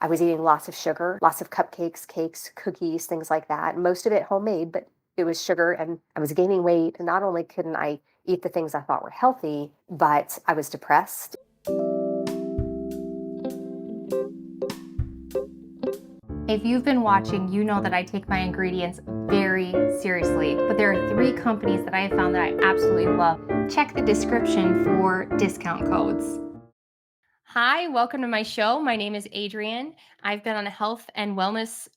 I was eating lots of sugar, lots of cupcakes, cakes, cookies, things like that. Most of it homemade, but it was sugar and I was gaining weight. And not only couldn't I eat the things I thought were healthy, but I was depressed. If you've been watching, you know that I take my ingredients very seriously, but there are 3 companies that I have found that I absolutely love. Check the description for discount codes. Hi, welcome to my show. My name is Adrian. I've been on a health and wellness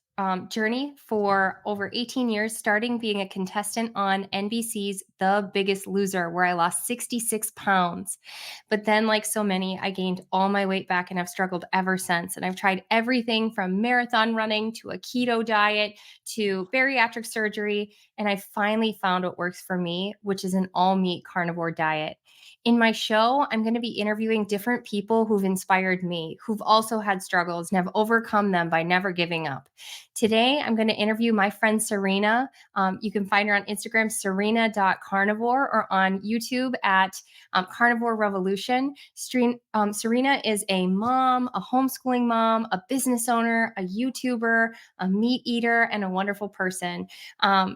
journey for over 18 years, starting being a contestant on NBC's The Biggest Loser, where I lost 66 pounds. But then, like so many, I gained all my weight back and I've struggled ever since. And I've tried everything from marathon running to a keto diet to bariatric surgery. And I finally found what works for me, which is an all meat carnivore diet. In my show, I'm going to be interviewing different people who've inspired me, who've also had struggles and have overcome them by never giving up. Today, I'm going to interview my friend Serena. You can find her on Instagram, serena.carnivore, or on YouTube at Carnivore Revolution. Serena is a mom, a homeschooling mom, a business owner, a YouTuber, a meat eater, and a wonderful person.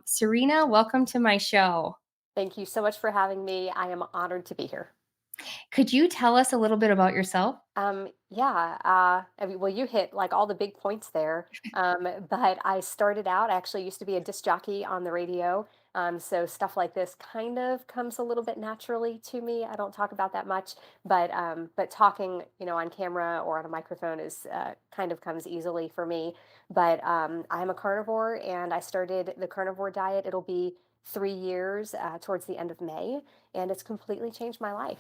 Serena, welcome to my show. Thank you so much for having me. I am honored to be here. Could you tell us a little bit about yourself? Well, you hit like all the big points there. But I started out, I actually used to be a disc jockey on the radio. So stuff like this kind of comes a little bit naturally to me. I don't talk about that much, but talking, on camera or on a microphone is kind of comes easily for me. But I'm a carnivore, and I started the carnivore diet. It'll be 3 years towards the end of May, and it's completely changed my life.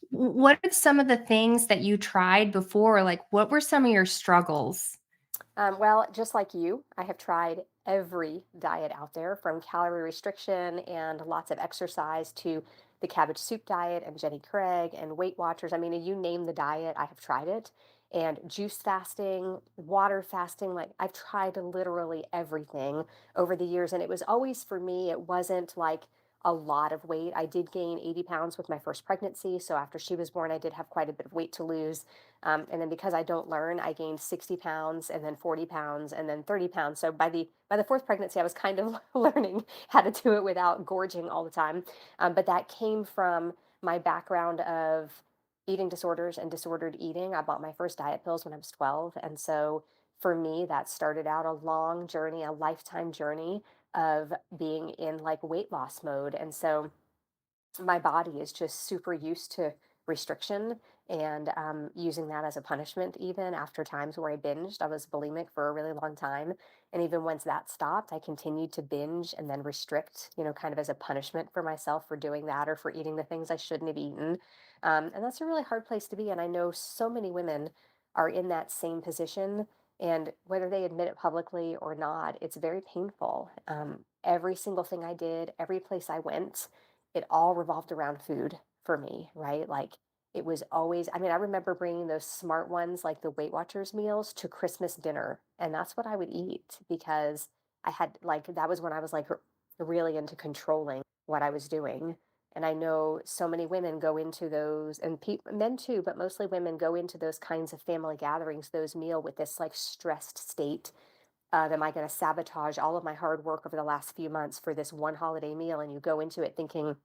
What are some of the things that you tried before? Like, what were some of your struggles? Well, just like you, I have tried every diet out there, from calorie restriction and lots of exercise to the cabbage soup diet and Jenny Craig and Weight Watchers. I mean, you name the diet, I have tried it. And juice fasting, water fasting, like I've tried literally everything over the years. And it was always for me, it wasn't like a lot of weight. I did gain 80 pounds with my first pregnancy. So after she was born, I did have quite a bit of weight to lose. And then because I don't learn, I gained 60 pounds and then 40 pounds and then 30 pounds. So by the fourth pregnancy, I was kind of learning how to do it without gorging all the time. But that came from my background of eating disorders and disordered eating. I bought my first diet pills when I was 12. And so for me, that started out a long journey, a lifetime journey of being in like weight loss mode. And so my body is just super used to restriction and using that as a punishment. Even after times where I binged, I was bulimic for a really long time, and even once that stopped, I continued to binge and then restrict, kind of as a punishment for myself for doing that or for eating the things I shouldn't have eaten. And that's a really hard place to be, and I know so many women are in that same position, and whether they admit it publicly or not, it's very painful. Every single thing I did, every place I went, it all revolved around food for me, right? Like it was always, I mean, I remember bringing those smart ones, like the Weight Watchers meals, to Christmas dinner. And that's what I would eat because I had, like, that was when I was like really into controlling what I was doing. And I know so many women go into those, and men too, but mostly women go into those kinds of family gatherings, those meal with this like stressed state. Am I going to sabotage all of my hard work over the last few months for this one holiday meal? And you go into it thinking,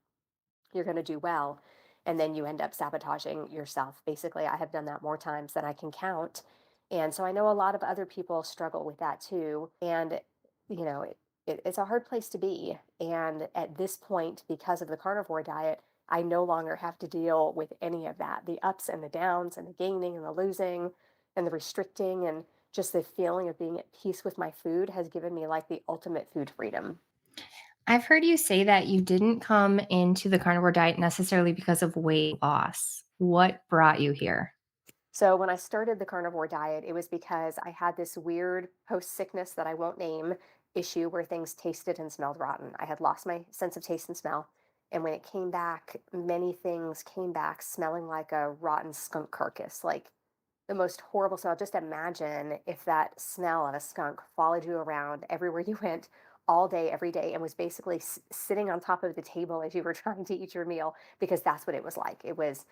you're going to do well, and then you end up sabotaging yourself. Basically, I have done that more times than I can count. And so I know a lot of other people struggle with that too. And it's a hard place to be. And at this point, because of the carnivore diet, I no longer have to deal with any of that, the ups and the downs and the gaining and the losing and the restricting, and just the feeling of being at peace with my food has given me like the ultimate food freedom. I've heard you say that you didn't come into the carnivore diet necessarily because of weight loss. What brought you here? So when I started the carnivore diet, it was because I had this weird post sickness that I won't name issue where things tasted and smelled rotten. I had lost my sense of taste and smell. And when it came back, many things came back smelling like a rotten skunk carcass, like the most horrible smell. Just imagine if that smell of a skunk followed you around everywhere you went all day, every day, and was basically sitting on top of the table as you were trying to eat your meal, because that's what it was like. It was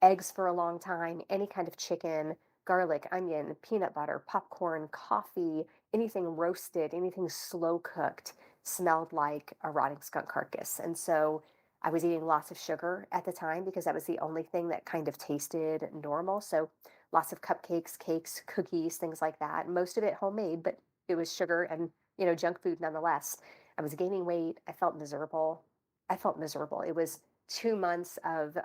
eggs for a long time, any kind of chicken, garlic, onion, peanut butter, popcorn, coffee, anything roasted, anything slow cooked smelled like a rotting skunk carcass. And so I was eating lots of sugar at the time because that was the only thing that kind of tasted normal. So lots of cupcakes, cakes, cookies, things like that. Most of it homemade, but it was sugar and, junk food nonetheless. I was gaining weight. I felt miserable. I felt miserable. It was 2 months of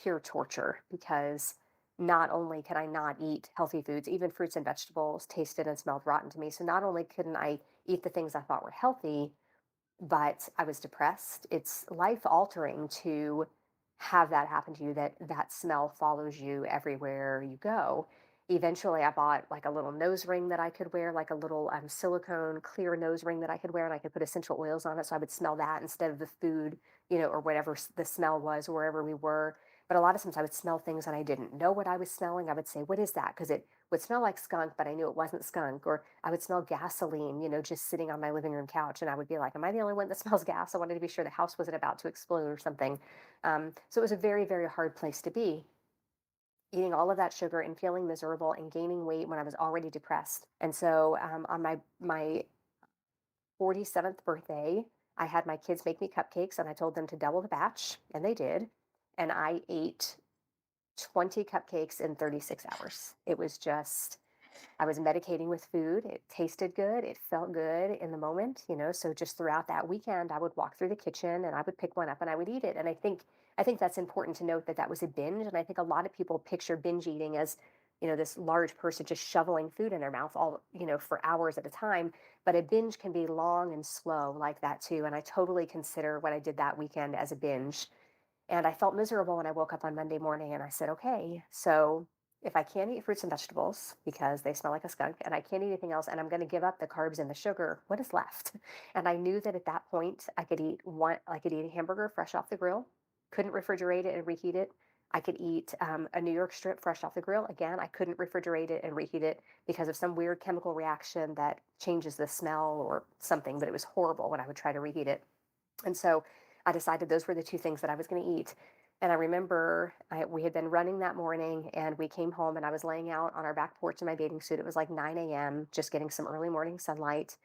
pure torture because not only could I not eat healthy foods, even fruits and vegetables tasted and smelled rotten to me. So not only couldn't I eat the things I thought were healthy, but I was depressed. It's life altering to have that happen to you, that smell follows you everywhere you go. Eventually, I bought like a little nose ring that I could wear, like a little silicone clear nose ring that I could wear, and I could put essential oils on it so I would smell that instead of the food, or whatever the smell was wherever we were. But a lot of times I would smell things and I didn't know what I was smelling. I would say, "What is that?" Because it would smell like skunk, but I knew it wasn't skunk. Or I would smell gasoline, just sitting on my living room couch. And I would be like, "Am I the only one that smells gas?" I wanted to be sure the house wasn't about to explode or something. So it was a very, very hard place to be, eating all of that sugar and feeling miserable and gaining weight when I was already depressed. And so on my 47th birthday, I had my kids make me cupcakes and I told them to double the batch, and they did. And I ate 20 cupcakes in 36 hours. It was just, I was medicating with food. It tasted good. It felt good in the moment. So just throughout that weekend, I would walk through the kitchen and I would pick one up and I would eat it. And I think that's important to note that that was a binge. And I think a lot of people picture binge eating as, this large person just shoveling food in their mouth all, for hours at a time. But a binge can be long and slow like that too. And I totally consider what I did that weekend as a binge. And I felt miserable when I woke up on Monday morning and I said, okay, so if I can't eat fruits and vegetables because they smell like a skunk and I can't eat anything else and I'm going to give up the carbs and the sugar, what is left? And I knew that at that point I could eat a hamburger fresh off the grill, couldn't refrigerate it and reheat it. I could eat a New York strip fresh off the grill. Again, I couldn't refrigerate it and reheat it because of some weird chemical reaction that changes the smell or something, but it was horrible when I would try to reheat it. And so I decided those were the two things that I was going to eat. And I remember we had been running that morning and we came home and I was laying out on our back porch in my bathing suit. It was like 9 a.m., just getting some early morning sunlight.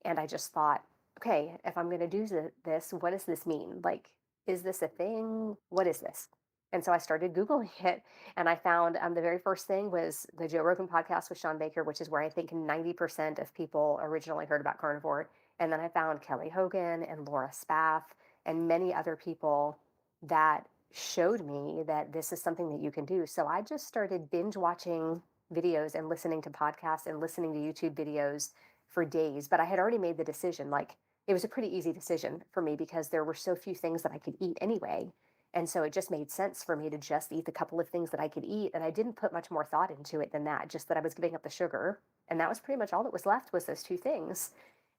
And I just thought, okay, if I'm going to do this, what does this mean? Like, is this a thing? What is this? And so I started Googling it and I found the very first thing was the Joe Rogan podcast with Sean Baker, which is where I think 90% of people originally heard about carnivore. And then I found Kelly Hogan and Laura Spaff and many other people that showed me that this is something that you can do. So I just started binge watching videos and listening to podcasts and listening to YouTube videos for days. But I had already made the decision. Like, it was a pretty easy decision for me because there were so few things that I could eat anyway. And so it just made sense for me to just eat the couple of things that I could eat. And I didn't put much more thought into it than that, just that I was giving up the sugar. And that was pretty much all that was left was those two things.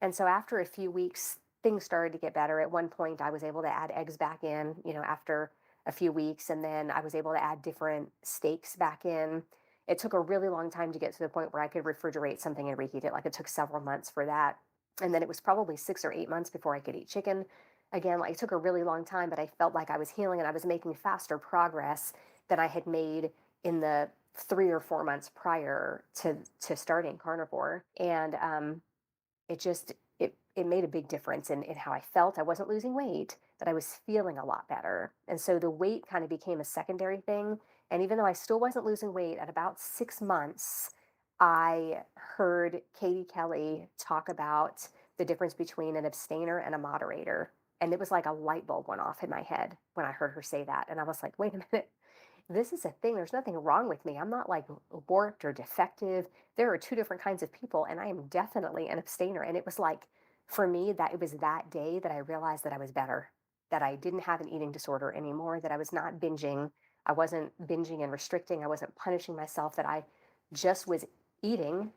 And so after a few weeks, things started to get better. At one point, I was able to add eggs back in, after a few weeks. And then I was able to add different steaks back in. It took a really long time to get to the point where I could refrigerate something and reheat it. Like, it took several months for that. And then it was probably 6 or 8 months before I could eat chicken. Again, like, it took a really long time, but I felt like I was healing and I was making faster progress than I had made in the 3 or 4 months prior to starting carnivore. And it just it made a big difference in how I felt. I wasn't losing weight, but I was feeling a lot better. And so the weight kind of became a secondary thing. And even though I still wasn't losing weight, at about 6 months, I heard Katie Kelly talk about the difference between an abstainer and a moderator. And it was like a light bulb went off in my head when I heard her say that. And I was like, wait a minute, this is a thing. There's nothing wrong with me. I'm not like warped or defective. There are two different kinds of people, and I am definitely an abstainer. And it was like, for me, that it was that day that I realized that I was better, that I didn't have an eating disorder anymore, that I was not binging. I wasn't binging and restricting. I wasn't punishing myself, that I just was eating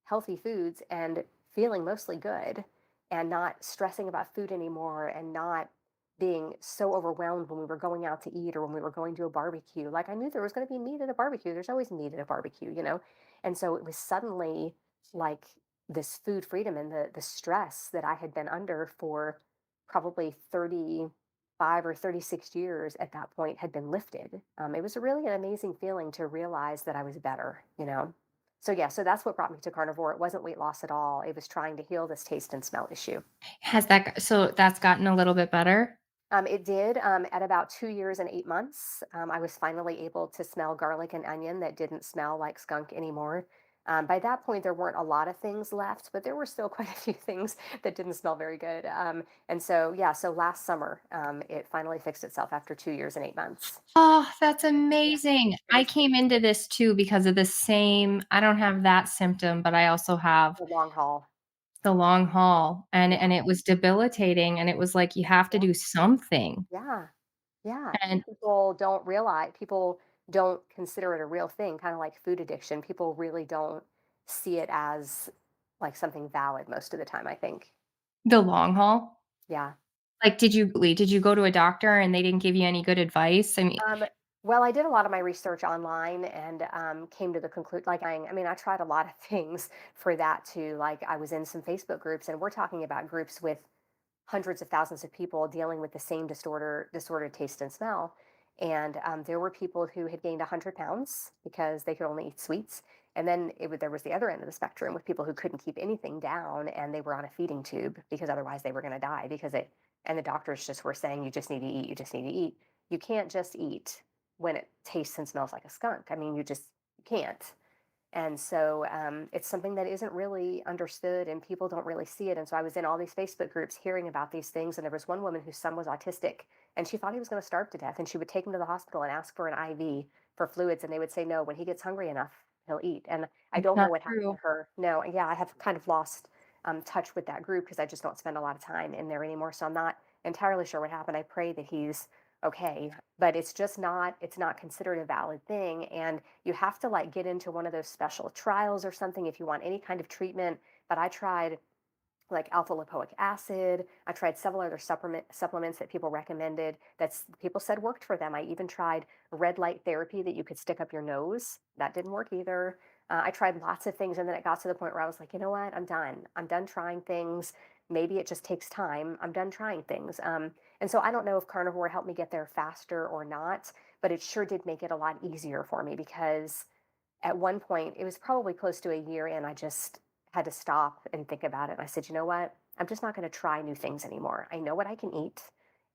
healthy foods and feeling mostly good and not stressing about food anymore and not being so overwhelmed when we were going out to eat or when we were going to a barbecue. Like, I knew there was going to be meat at a barbecue. There's always meat at a barbecue. And so it was suddenly like this food freedom and the stress that I had been under for probably 30. 35 or 36 years at that point had been lifted. It was really an amazing feeling to realize that I was better, you know? So, yeah, so that's what brought me to carnivore. It wasn't weight loss at all. It was trying to heal this taste and smell issue. Has that so that's gotten a little bit better? It did. At about 2 years and 8 months, I was finally able to smell garlic and onion that didn't smell like skunk anymore. By that point, there weren't a lot of things left, but there were still quite a few things that didn't smell very good. And so, yeah, so last summer, it finally fixed itself after 2 years and 8 months. Oh, that's Yeah, amazing. it I was came into this too because of the same I don't have that symptom, but I also have a long haul. the long haul, Yeah, and it was debilitating, and it was like, you have to yeah, do something, yeah, yeah. And and people don't consider it a real thing, kind of like food addiction. People really don't see it as like something valid most of the time, I think. the long haul. Yeah. Like, did you go to a doctor and they didn't give you any good advice? I mean Um, well, I did a lot of my research online and came to the conclusion, like, I mean, I tried a lot of things for that too. Like, I was in some Facebook groups, and we're talking about groups with hundreds of thousands of people dealing with the same disordered taste and smell. And there were people who had gained 100 pounds because they could only eat sweets. And then there was the other end of the spectrum with people who couldn't keep anything down and they were on a feeding tube because otherwise they were going to die and the doctors just were saying, you just need to eat, you just need to eat. You can't just eat when it tastes and smells like a skunk. I mean, you can't. And so it's something that isn't really understood and people don't really see it. And so I was in all these Facebook groups hearing about these things. And there was one woman whose son was autistic and she thought he was going to starve to death. And she would take him to the hospital and ask for an IV for fluids. And they would say, no, when he gets hungry enough, he'll eat. And I it's don't know not what happened to true. her. No, yeah, I have kind of lost touch with that group because I just don't spend a lot of time in there anymore. So I'm not entirely sure what happened. I pray that he's okay, but it's not considered a valid thing. And you have to like get into one of those special trials or something if you want any kind of treatment. But I tried like alpha lipoic acid. I tried several other supplements that people recommended people said worked for them. I even tried red light therapy that you could stick up your nose. That didn't work either. I tried lots of things, and then it got to the point where I was like, you know what? I'm done. I'm done trying things. Maybe it just takes time. I'm done trying things. And so I don't know if carnivore helped me get there faster or not, but it sure did make it a lot easier for me because at one point, it was probably close to a year in, I just had to stop and think about it. And I said, you know what? I'm just not going to try new things anymore. I know what I can eat,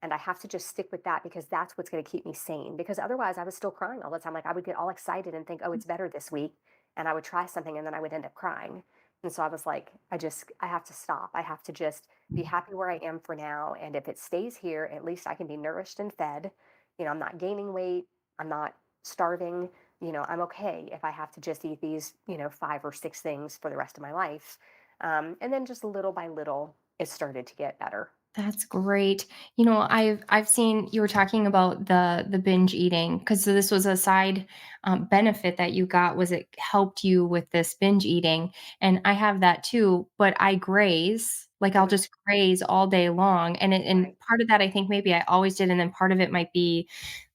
and I have to just stick with that because that's what's going to keep me sane. Because otherwise, I was still crying all the time. Like I would get all excited and think, oh, it's better this week. And I would try something and then I would end up crying. And so I was like, I have to stop. I have to just be happy where I am for now. And if it stays here, at least I can be nourished and fed. You know, I'm not gaining weight. I'm not starving. I'm okay if I have to just eat these, five or six things for the rest of my life. And then just little by little, it started to get better. That's great. You know, I've seen you were talking about the binge eating because this was a side benefit that you got was it helped you with this binge eating, and I have that too. But I graze, like I'll Mhm. just graze all day long, and Right. part of that I think maybe I always did, and then part of it might be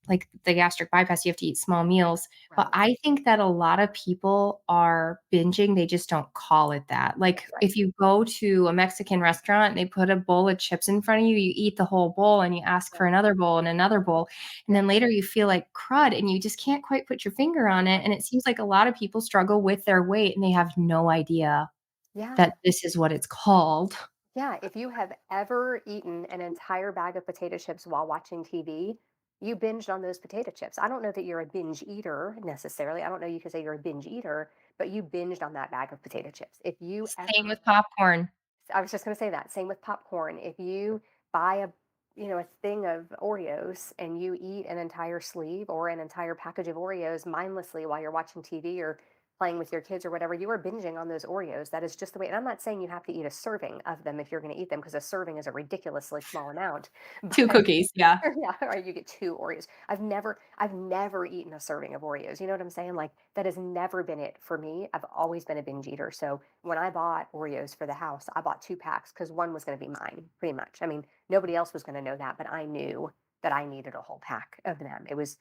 like the gastric bypass, you have to eat small meals. But Right. I think that a lot of people are binging, they just don't call it that. Like That's right. if you go to a Mexican restaurant and they put a bowl of chips in front of you, you eat the whole bowl and you ask Yeah. for another bowl and another bowl. And Yeah. then later you feel like crud and you just can't quite put your finger on it. And it seems like a lot of people struggle with their weight and they have no idea Yeah. that this is what it's called. Yeah. If you have ever eaten an entire bag of potato chips while watching TV, you binged on those potato chips. I don't know that you're a binge eater necessarily. I don't know you could say you're a binge eater, but you binged on that bag of potato chips. If you Same ever with popcorn. I was just going to say that. Same with popcorn. If you buy a thing of Oreos and you eat an entire sleeve or an entire package of Oreos mindlessly while you're watching TV or playing with your kids or whatever, you are binging on those Oreos. That is just the way. And I'm not saying you have to eat a serving of them if you're going to eat them because a serving is a ridiculously small amount. 2 But cookies, yeah. yeah, or you get 2 Oreos. I've never eaten a serving of Oreos. You know what I'm saying? Like that has never been it for me. I've always been a binge eater. So when I bought Oreos for the house, I bought 2 packs because one was going to be mine, pretty much. I mean, nobody else was going to know that, but I knew that I needed a whole pack of them. It was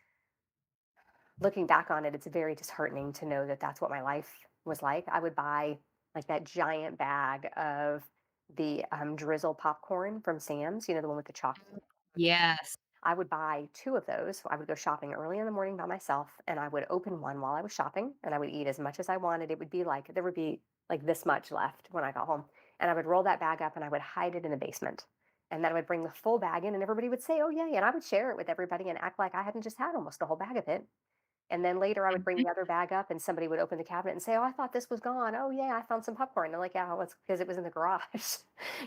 looking back on it, it's very disheartening to know that that's what my life was like. I would buy like that giant bag of the drizzle popcorn from Sam's, the one with the chocolate. Yes. I would buy 2 of those. I would go shopping early in the morning by myself, and I would open one while I was shopping, and I would eat as much as I wanted. It would be like there would be, like, this much left when I got home, and I would roll that bag up, and I would hide it in the basement, and then I would bring the full bag in, and everybody would say, "Oh, yay," and I would share it with everybody and act like I hadn't just had almost a whole bag of it, and then later I would bring Mhm. the other bag up, and somebody would open the cabinet and say, "Oh, I thought this was gone. Oh, yeah, I found some popcorn." And I'm like, "Yeah, well, it's because it was in the garage."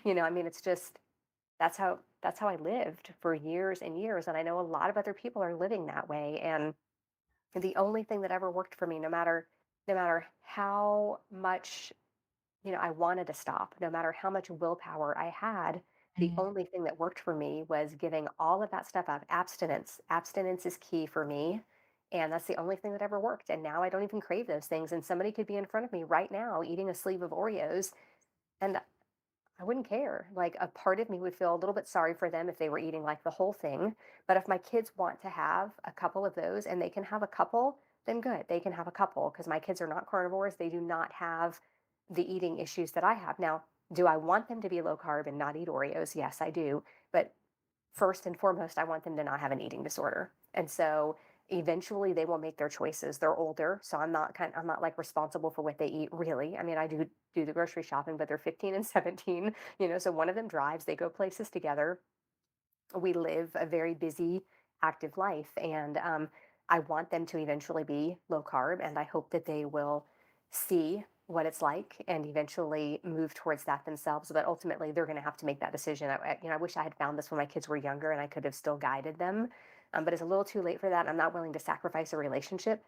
I mean, it's just that's how I lived for years and years, and I know a lot of other people are living that way, and the only thing that ever worked for me, no matter how much, I wanted to stop, no matter how much willpower I had, the Mm. only thing that worked for me was giving all of that stuff up. Abstinence. Abstinence is key for me, and that's the only thing that ever worked, and now I don't even crave those things, and somebody could be in front of me right now eating a sleeve of Oreos, and I wouldn't care. Like, a part of me would feel a little bit sorry for them if they were eating like the whole thing. But if my kids want to have a couple of those and they can have a couple, then good. They can have a couple because my kids are not carnivores. They do not have the eating issues that I have. Now, do I want them to be low carb and not eat Oreos? Yes, I do. But first and foremost, I want them to not have an eating disorder. And so eventually they will make their choices. They're older, so I'm not like responsible for what they eat really. I mean, I do the grocery shopping, but they're 15 and 17, so one of them drives, they go places together. We live a very busy, active life. And I want them to eventually be low carb. And I hope that they will see what it's like and eventually move towards that themselves. But ultimately, they're going to have to make that decision. I wish I had found this when my kids were younger and I could have still guided them. But it's a little too late for that. I'm not willing to sacrifice a relationship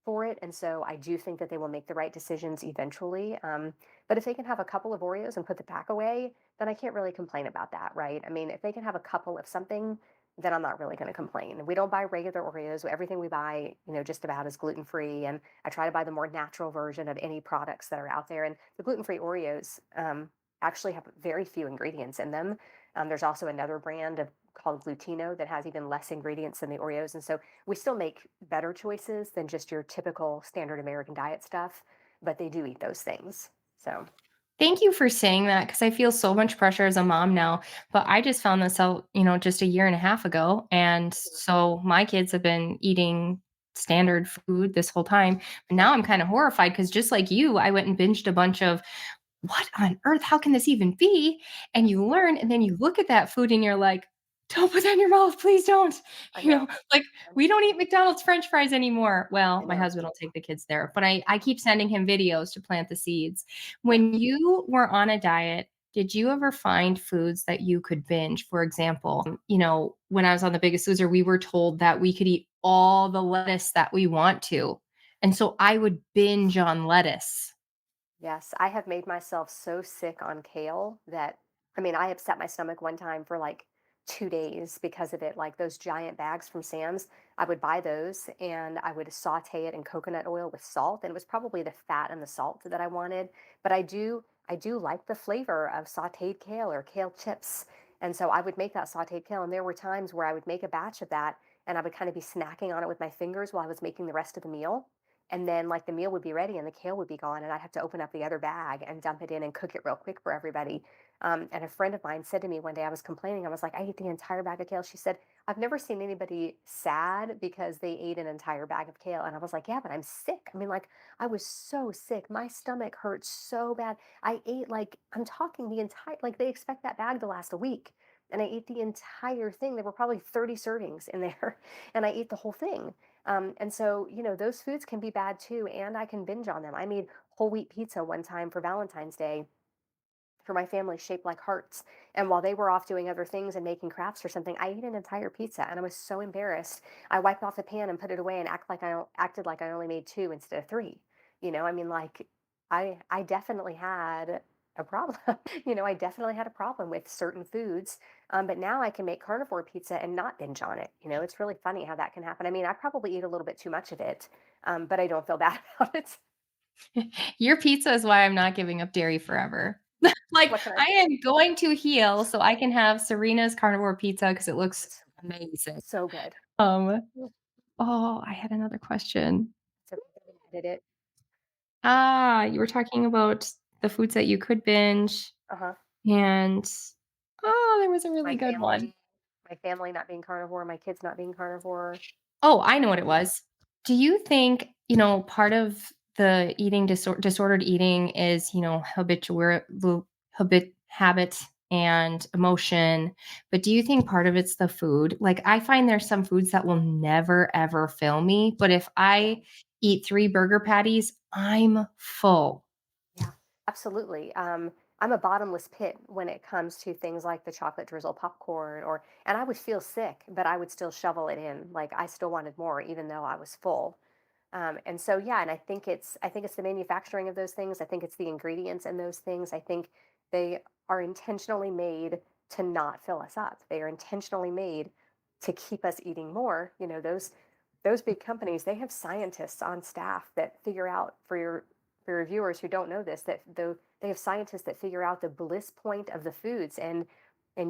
for it. And so I do think that they will make the right decisions eventually. But if they can have a couple of Oreos and put the pack away, then I can't really complain about that, right? I mean, if they can have a couple of something, then I'm not really going to complain. We don't buy regular Oreos. Everything we buy, just about is gluten free. And I try to buy the more natural version of any products that are out there. And the gluten free Oreos actually have very few ingredients in them. There's also another brand called Glutino that has even less ingredients than the Oreos. And so we still make better choices than just your typical standard American diet stuff, but they do eat those things. So, Thank you for saying that because I feel so much pressure as a mom now. But I just found this out, just a year and a half ago. And so my kids have been eating standard food this whole time. But now I'm kind of horrified because just like you, I went and binged a bunch of what on earth? How can this even be? And you learn, and then you look at that food and you're like, don't put that in your mouth. Please don't. I You know, know. like we don't eat McDonald's French fries anymore. Well, I my know. husband will take the kids there, but I keep sending him videos to plant the seeds. Yeah. When you were on a diet, did you ever find foods that you could binge? For example, when I was on The Biggest Loser, we were told that we could eat all the lettuce that we want to. And so I would binge on lettuce. Yes, I have made myself so sick on kale that, I mean, I upset my stomach one time for like 2 days because of it. Like those giant bags from Sam's, I would buy those and I would saute it in coconut oil with salt. And it was probably the fat and the salt that I wanted. But I do like the flavor of sauteed kale or kale chips. And so I would make that sauteed kale. And there were times where I would make a batch of that and I would kind of be snacking on it with my fingers while I was making the rest of the meal. And then, like, the meal would be ready and the kale would be gone, and I'd have to open up the other bag and dump it in and cook it real quick for everybody. And a friend of mine said to me one day, I was complaining, I was like, I ate the entire bag of kale. She said, I've never seen anybody sad because they ate an entire bag of kale. And I was like, yeah, but I'm sick. I mean, like, I was so sick. My stomach hurt so bad. I ate, like, I'm talking the entire, like, they expect that bag to last a week. And I ate the entire thing. There were probably 30 servings in there, and I ate the whole thing. And so, those foods can be bad too, and I can binge on them. I made whole wheat pizza one time for Valentine's Day for my family shaped like hearts. And while they were off doing other things and making crafts or something, I ate an entire pizza and I was so embarrassed. I wiped off the pan and put it away and acted like I only made two instead of three. I mean, like, I definitely had a problem. I definitely had a problem with certain foods. But now I can make carnivore pizza and not binge on it. It's really funny how that can happen. I mean, I probably eat a little bit too much of it, but I don't feel bad about it. Your pizza is why I'm not giving up dairy forever. Like, What can I I say? am going to heal so I can have Serena's carnivore pizza because it Oh, looks it's so good. amazing. So good. Um, Mm. oh, I had another question. So good. I did it. You were talking about the foods that you could binge Uh-huh. and there was a My really good one. family my family not being carnivore, my kids not being carnivore. Oh, I know what it was. Do you think, part of the disordered eating is, habit and emotion, but do you think part of it's the food? Like, I find there's some foods that will never ever fill me, but if Yeah. I eat 3 burger patties, I'm full. Yeah, absolutely. I'm a bottomless pit when it comes to things like the chocolate drizzle popcorn, and I would feel sick, but I would still shovel it in. Like I still wanted more, even though I was full. And so, yeah, and I think it's the manufacturing of those things. I think it's the ingredients in those things. I think they are intentionally made to not fill us up. They are intentionally made to keep us eating more. Those big companies, they have scientists on staff that figure out for your viewers who don't know this, that though they have scientists that figure out the bliss point of the foods, and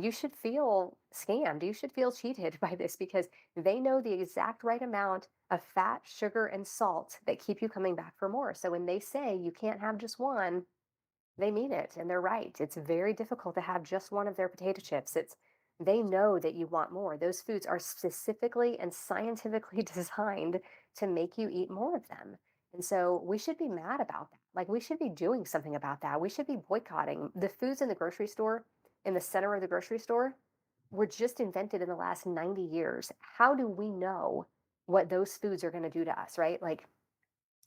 you should feel scammed. You should feel cheated by this because they know the exact right amount of fat, sugar, and salt that keep you coming back for more. So when they say you can't have just one, they mean it and they're right. It's very difficult to have just one of their potato chips. They know that you want more. Those foods are specifically and scientifically designed to make you eat more of them. And so we should be mad about that. Like we should be doing something about that. We should be boycotting the foods in the grocery store, in the center of the grocery store, were just invented in the last 90 years. How do we know what those foods are going to do to us, right? Like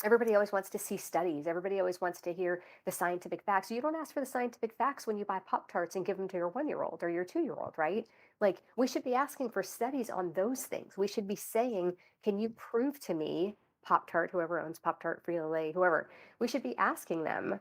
everybody always wants to see studies. Everybody always wants to hear the scientific facts. You don't ask for the scientific facts when you buy Pop Tarts and give them to your 1 year old or your 2 year old, right? Like, we should be asking for studies on those things. We should be saying, can you prove to me, Pop Tart, whoever owns Pop Tart, Frito Lay, whoever, we should be asking them,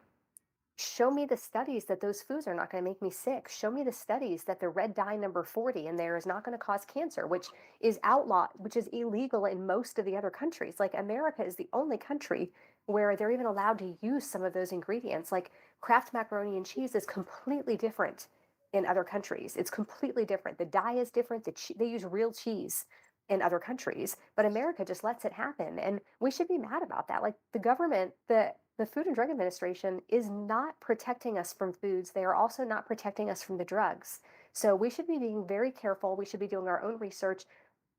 show me the studies that those foods are not going to make me sick. Show me the studies that the red dye number 40 in there is not going to cause cancer, which is outlawed, which is illegal in most of the other countries. Like America is the only country where they're even allowed to use some of those ingredients. Like Kraft macaroni and cheese is completely different in other countries. It's completely different. The dye is different. They use real cheese in other countries, but America just lets it happen. And we should be mad about that. Like the government, the Food and Drug Administration is not protecting us from foods. They are also not protecting us from the drugs. So we should be being very careful. We should be doing our own research.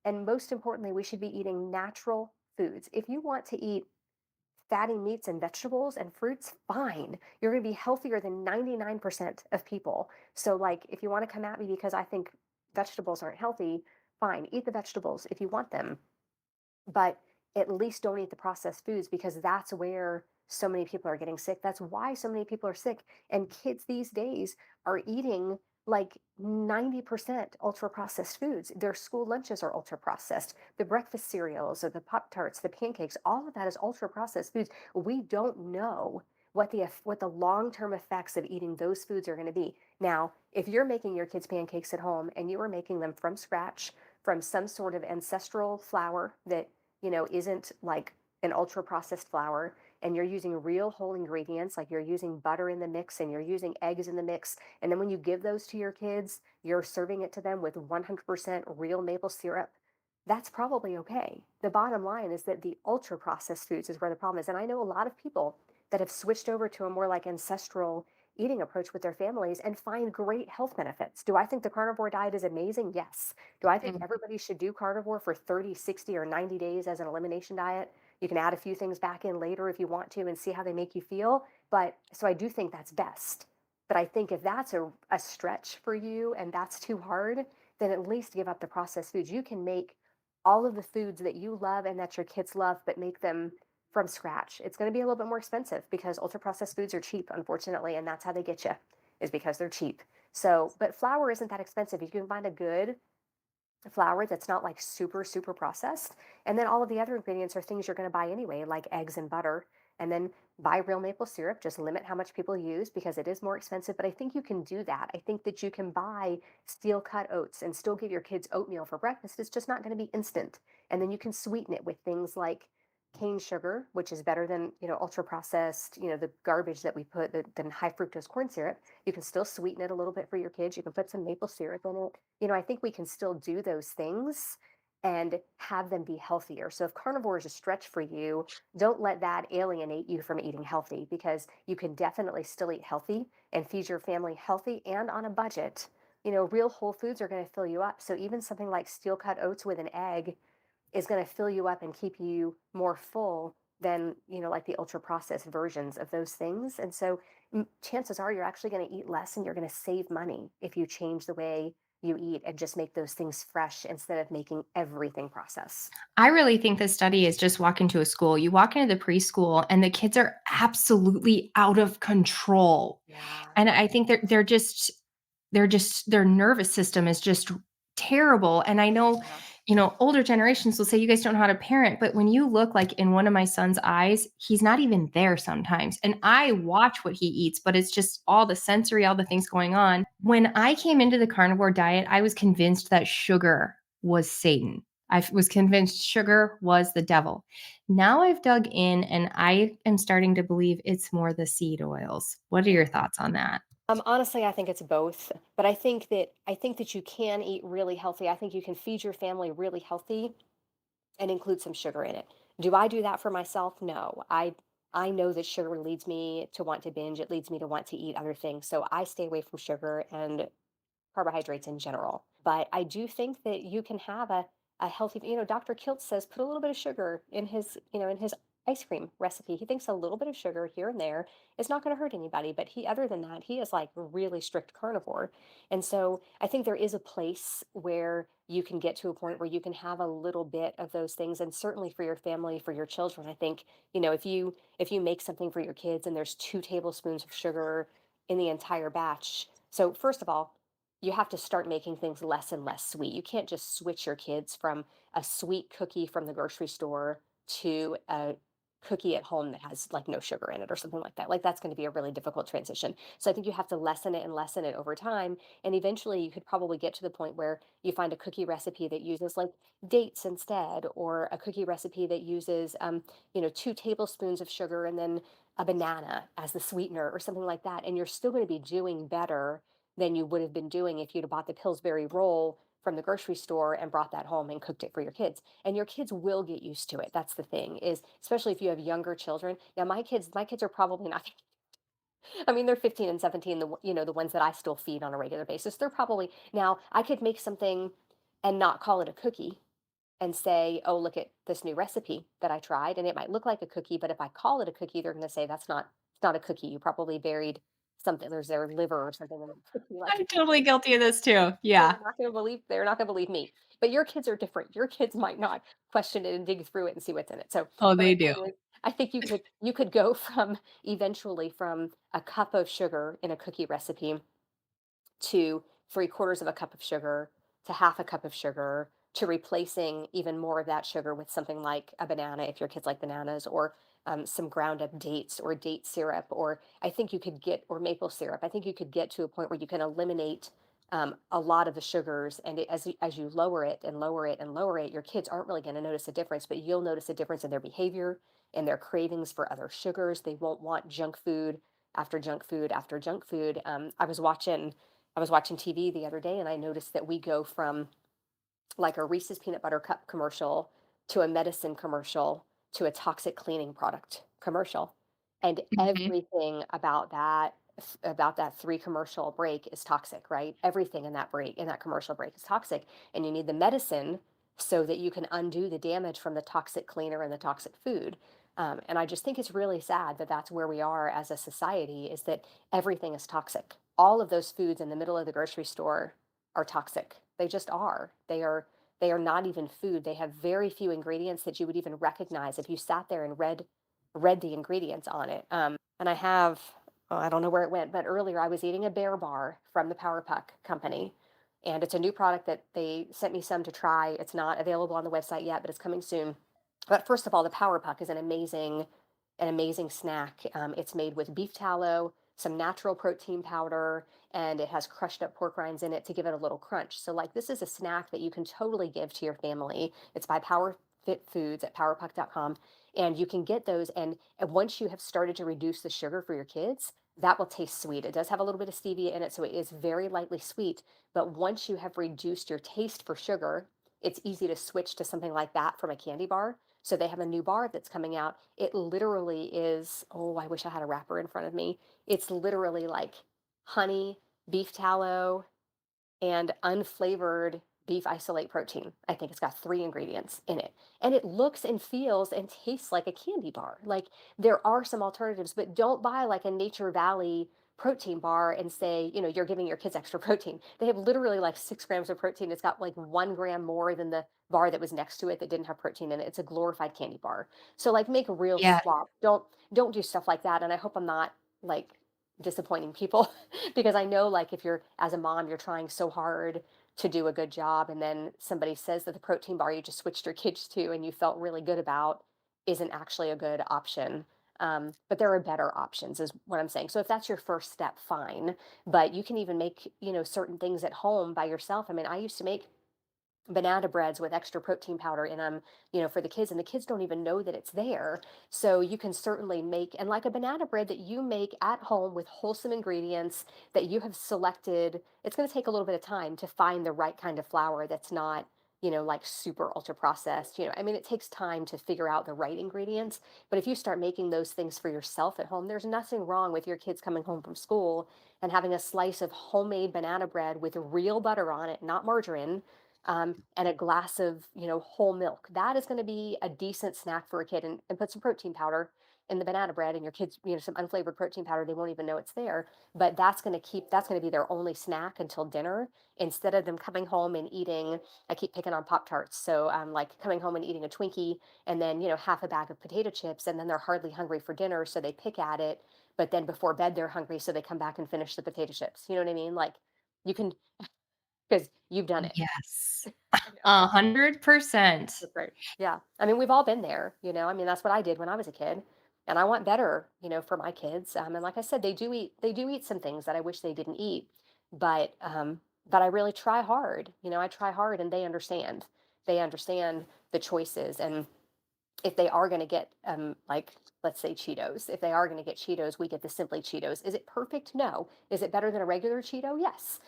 And most importantly, we should be eating natural foods. If you want to eat fatty meats and vegetables and fruits, fine. You're going to be healthier than 99% of people. So, like, if you want to come at me because I think vegetables aren't healthy, fine. Eat the vegetables if you want them, but at least don't eat the processed foods because that's where so many people are getting sick. That's why so many people are sick. And kids these days are eating like 90% ultra processed foods. Their school lunches are ultra processed. The breakfast cereals or the Pop Tarts, the pancakes, all of that is ultra processed foods. We don't know what the long-term effects of eating those foods are going to be. Now, if you're making your kids pancakes at home and you are making them from scratch from some sort of ancestral flour that isn't like an ultra processed flour, and you're using real whole ingredients, like you're using butter in the mix and you're using eggs in the mix, and then when you give those to your kids, you're serving it to them with 100% real maple syrup, that's probably okay. The bottom line is that the ultra processed foods is where the problem is. And I know a lot of people that have switched over to a more like ancestral eating approach with their families and find great health benefits. Do I think the carnivore diet is amazing? Yes. Do I think Mm. everybody should do carnivore for 30, 60, or 90 days as an elimination diet? You can add a few things back in later if you want to and see how they make you feel. But so I do think that's best. But I think if that's a stretch for you and that's too hard, then at least give up the processed foods. You can make all of the foods that you love and that your kids love, but make them from scratch. It's going to be a little bit more expensive because ultra processed foods are cheap, unfortunately, and that's how they get you, is because they're cheap. So, but flour isn't that expensive. You can find a good flour that's not like super, super processed. And then all of the other ingredients are things you're going to buy anyway, like eggs and butter. And then buy real maple syrup, just limit how much people use because it is more expensive. But I think you can do that. I think that you can buy steel cut oats and still give your kids oatmeal for breakfast. It's just not going to be instant. And then you can sweeten it with things like cane sugar, which is better than, ultra processed, the garbage that we put, than high fructose corn syrup. You can still sweeten it a little bit for your kids. You can put some maple syrup in it. I think we can still do those things and have them be healthier. So if carnivore is a stretch for you, don't let that alienate you from eating healthy because you can definitely still eat healthy and feed your family healthy and on a budget real whole foods are going to fill you up. So even something like steel cut oats with an egg is going to fill you up and keep you more full than, like the ultra processed versions of those things. And so chances are you're actually going to eat less and you're going to save money if you change the way you eat and just make those things fresh instead of making everything processed. I really think this study is just walk into a school. You walk into the preschool and the kids are absolutely out of control. Yeah. And I think they're just their nervous system is just terrible. And I know, Yeah. older generations will say you guys don't know how to parent, but when you look like in one of my son's eyes, he's not even there sometimes. And I watch what he eats, but it's just all the sensory, all the things going on. When I came into the carnivore diet, I was convinced that sugar was Satan. Was convinced sugar was the devil. Now I've dug in and I am starting to believe it's more the seed oils. What are your thoughts on that? Honestly, I think it's both, but I think that you can eat really healthy. I think you can feed your family really healthy and include some sugar in it. Do I do that for myself? No. I know that sugar leads me to want to binge. It leads me to want to eat other things. So I stay away from sugar and carbohydrates in general. But I do think that you can have a healthy, Dr. Kilt says put a little bit of sugar in his ice cream recipe. He thinks a little bit of sugar here and there is not going to hurt anybody, but other than that, he is like really strict carnivore. And so I think there is a place where you can get to a point where you can have a little bit of those things. And certainly for your family, for your children, I think, if you make something for your kids and there's 2 tablespoons of sugar in the entire batch. So first of all, you have to start making things less and less sweet. You can't just switch your kids from a sweet cookie from the grocery store to a cookie at home that has like no sugar in it or something like that. Like that's going to be a really difficult transition. So I think you have to lessen it over time. And eventually you could probably get to the point where you find a cookie recipe that uses like dates instead, or a cookie recipe that uses, 2 tablespoons of sugar and then a banana as the sweetener or something like that. And you're still going to be doing better than you would have been doing if you'd have bought the Pillsbury roll from the grocery store and brought that home and cooked it for your kids. And your kids will get used to it. That's the thing, is especially if you have younger children. Now my kids are probably not I mean, they're 15 and 17, the ones that I still feed on a regular basis. They're probably now I could make something and not call it a cookie and say, "Oh, look at this new recipe that I tried." And it might look like a cookie, but if I call it a cookie, they're going to say it's not a cookie. You probably buried something. There's their liver or something in the cookie. Like I'm totally guilty of this too. Yeah. they're not gonna believe me. But your kids are different. Your kids might not question it and dig through it and see what's in it. So Oh, what they I'm do. saying is I think you could go from eventually from a cup of sugar in a cookie recipe to 3/4 of a cup of sugar to half a cup of sugar to replacing even more of that sugar with something like a banana if your kids like bananas, or some ground up dates or date syrup, or I think you could get or maple syrup. I think you could get to a point where you can eliminate a lot of the sugars, and as you lower it and lower it and lower it, your kids aren't really going to notice a difference, but you'll notice a difference in their behavior and their cravings for other sugars. They won't want junk food after junk food after junk food. I was watching TV the other day and I noticed that we go from like a Reese's peanut butter cup commercial to a medicine commercial to a toxic cleaning product commercial. And Mhm. everything about that 3 commercial break is toxic, right? Everything in that commercial break is toxic. And you need the medicine so that you can undo the damage from the toxic cleaner and the toxic food. And I just think it's really sad that that's where we are as a society, is that everything is toxic. All of those foods in the middle of the grocery store are toxic. They just are. They are not even food. They have very few ingredients that you would even recognize if you sat there and read the ingredients on it. And I have, oh, I don't know where it went, but earlier I was eating a Bear Bar from the Power Puck company, and it's a new product that they sent me some to try. It's not available on the website yet, but it's coming soon. But first of all, the Power Puck is an amazing snack. It's made with beef tallow, some natural protein powder, and it has crushed up pork rinds in it to give it a little crunch. So, like, this is a snack that you can totally give to your family. It's by Power Fit Foods at powerpuck.com. And you can get those. And once you have started to reduce the sugar for your kids, that will taste sweet. It does have a little bit of stevia in it, so it is very lightly sweet. But once you have reduced your taste for sugar, it's easy to switch to something like that from a candy bar. So they have a new bar that's coming out. It literally is, oh, I wish I had a wrapper in front of me. It's literally like honey, beef tallow. and unflavored beef isolate protein. I think it's got 3 ingredients in it, and it looks and feels and tastes like a candy bar. Like, there are some alternatives, but don't buy, like, a Nature Valley protein bar and say, you're giving your kids extra protein. They have literally, like, 6 grams of protein. It's got, like, 1 gram more than the bar that was next to it that didn't have protein in it. It's a glorified candy bar. So, like, make a real Yeah. swap. Don't do stuff like that, and I hope I'm not, like, disappointing people because I know, like, if you're as a mom, you're trying so hard to do a good job, and then somebody says that the protein bar you just switched your kids to and you felt really good about isn't actually a good option. But there are better options, is what I'm saying. So if that's your first step, fine. But you can even make, certain things at home by yourself. I mean, I used to make banana breads with extra protein powder in them, for the kids, and the kids don't even know that it's there. So you can certainly make, and like a banana bread that you make at home with wholesome ingredients that you have selected. It's going to take a little bit of time to find the right kind of flour that's not, like super ultra processed. I mean, it takes time to figure out the right ingredients. But if you start making those things for yourself at home, there's nothing wrong with your kids coming home from school and having a slice of homemade banana bread with real butter on it, not margarine, and a glass of, whole milk. That is going to be a decent snack for a kid, and put some protein powder in the banana bread, and your kids, some unflavored protein powder, they won't even know it's there. But that's going to be their only snack until dinner, instead of them coming home and eating. I keep picking on Pop Tarts. So like coming home and eating a Twinkie and then, half a bag of potato chips, and then they're hardly hungry for dinner. So they pick at it. But then before bed, they're hungry. So they come back and finish the potato chips. You know what I mean? Like, you can, because you've done it. Yes. I know. 100%. That's right. Yeah. I mean, we've all been there, I mean, that's what I did when I was a kid. And I want better, for my kids. And like I said, they do eat some things that I wish they didn't eat. But I really try hard. I try hard, and they understand. They understand the choices. And if they are gonna get, like, let's say Cheetos, if they are gonna get Cheetos, we get the Simply Cheetos. Is it perfect? No. Is it better than a regular Cheeto? Yes.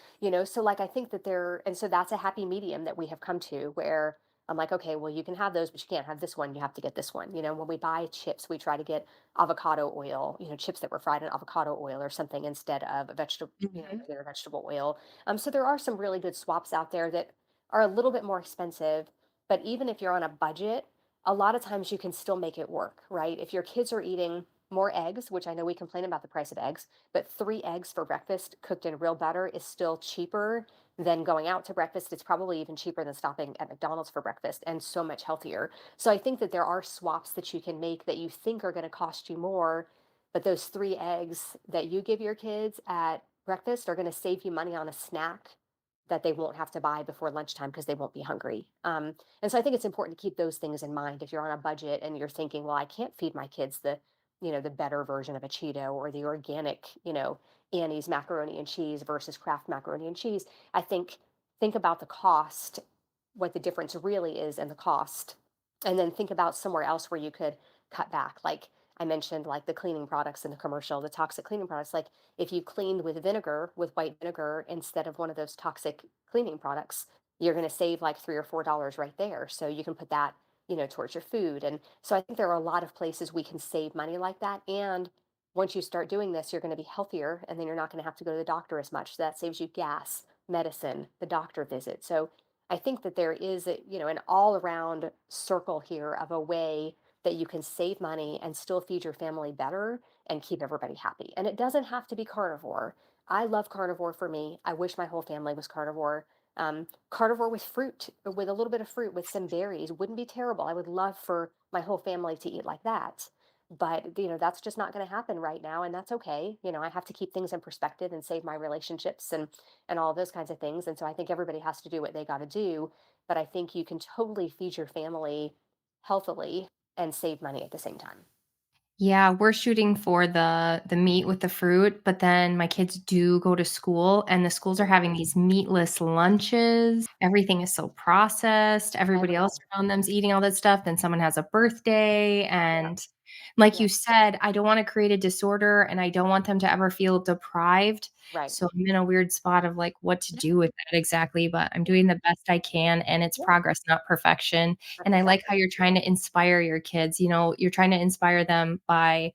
So, like, I think that and so that's a happy medium that we have come to, where I'm like, okay, well, you can have those, but you can't have this one. You have to get this one. When we buy chips, we try to get avocado oil, chips that were fried in avocado oil or something, instead of a vegetable, Mhm. regular vegetable oil. So there are some really good swaps out there that are a little bit more expensive, but even if you're on a budget, a lot of times you can still make it work, right? If your kids are eating more eggs, which I know we complain about the price of eggs, but 3 eggs for breakfast cooked in real butter is still cheaper than going out to breakfast. It's probably even cheaper than stopping at McDonald's for breakfast, and so much healthier. So I think that there are swaps that you can make that you think are going to cost you more, but those 3 eggs that you give your kids at breakfast are going to save you money on a snack that they won't have to buy before lunchtime because they won't be hungry. And so I think it's important to keep those things in mind if you're on a budget and you're thinking, well, I can't feed my kids the better version of a Cheeto or the organic, Annie's macaroni and cheese versus Kraft macaroni and cheese. I think about the cost, what the difference really is in the cost, and then think about somewhere else where you could cut back. Like I mentioned, like the cleaning products in the commercial, the toxic cleaning products. Like, if you cleaned with vinegar, with white vinegar, instead of one of those toxic cleaning products, you're going to save like $3 or $4 right there. So you can put that, towards your food. And so I think there are a lot of places we can save money like that. And once you start doing this, you're going to be healthier, and then you're not going to have to go to the doctor as much. So that saves you gas, medicine, the doctor visit. So I think that there is an all around circle here of a way that you can save money and still feed your family better and keep everybody happy. And it doesn't have to be carnivore. I love carnivore for me. I wish my whole family was carnivore. Carnivore with fruit, with a little bit of fruit, with some berries wouldn't be terrible. I would love for my whole family to eat like that. But, that's just not going to happen right now. And that's okay. I have to keep things in perspective and save my relationships and all those kinds of things. And so I think everybody has to do what they got to do. But I think you can totally feed your family healthily and save money at the same time. Yeah, we're shooting for the meat with the fruit, but then my kids do go to school, and the schools are having these meatless lunches. Everything is so processed. I Everybody else know. around them's eating all that stuff. Then someone has a birthday, Yeah. and like Yeah. you said, I don't wanna create a disorder, and I don't want them to ever feel deprived. Right. So I'm in a weird spot of, like, what to Yeah. do with that exactly, but I'm Yeah. doing the best I can, and it's Yeah. progress, not perfection. That's And I like exactly. how you're trying to inspire your kids, you're trying to inspire them by